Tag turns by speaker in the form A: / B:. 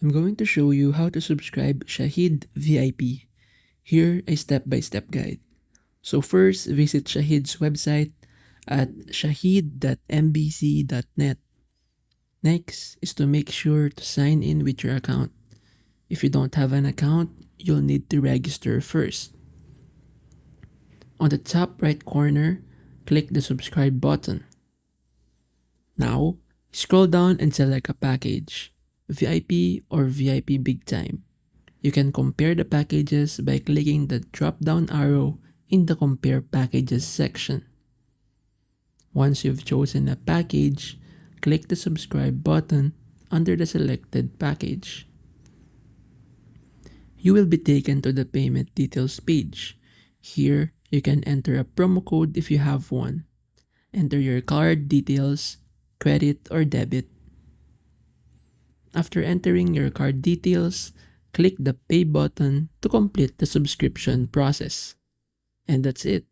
A: I'm going to show you how to subscribe Shahid VIP. Here a step-by-step guide. So first, visit Shahid's website at shahid.mbc.net. Next is to make sure to sign in with your account. If you don't have an account, you'll need to register first. On the top right corner, click the subscribe button. Now, scroll down and select a package, VIP or VIP Big Time. You can compare the packages by clicking the drop-down arrow in the Compare Packages section. Once you've chosen a package, click the subscribe button under the selected package. You will be taken to the payment details page. Here, you can enter a promo code if you have one. Enter your card details, credit or debit. After entering your card details, click the pay button to complete the subscription process. And that's it.